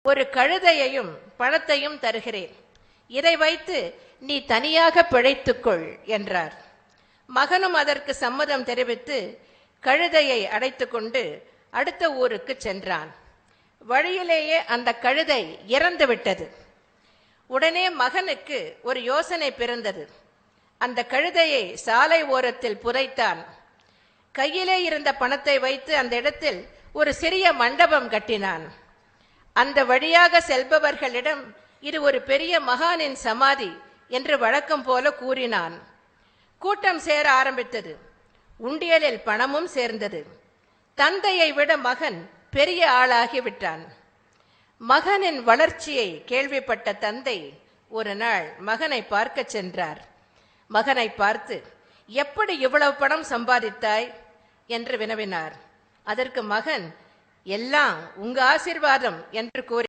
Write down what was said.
ஒரு கழுதையையும் பணத்தையும் தருகிறேன், இதை வைத்து நீ தனியாக பிழைத்துக்கொள் என்றார். மகனும் அதற்கு சம்மதம் தெரிவித்து கழுதையை அடைத்து கொண்டு அடுத்த ஊருக்கு சென்றான். வழியிலேயே அந்த கழுதை இறந்து விட்டது. உடனே மகனுக்கு ஒரு யோசனை பிறந்தது. அந்த கழுதையை சாலை ஓரத்தில் புதைத்தான். கையிலே இருந்த பணத்தை வைத்து அந்த இடத்தில் ஒரு சிறிய மண்டபம் கட்டினான். அந்த வழியாக செல்பவர்களிடம் இது ஒரு பெரிய மகானின் சமாதி என்று வழக்கம் போல கூறினான். கூட்டம் சேர ஆரம்பித்தது. உண்டியலில் பணமும் சேர்ந்தது. தந்தையை விட மகன் பெரிய ஆளாகிவிட்டான். மகனின் வளர்ச்சியை கேள்விப்பட்ட தந்தை ஒரு நாள் மகனை பார்க்க சென்றார். மகனை பார்த்து, எப்படி இவ்வளவு பணம் சம்பாதித்தாய் என்று வினவினார். அதற்கு மகன், எல்லாம் உங்க ஆசீர்வாதம் என்று கூறி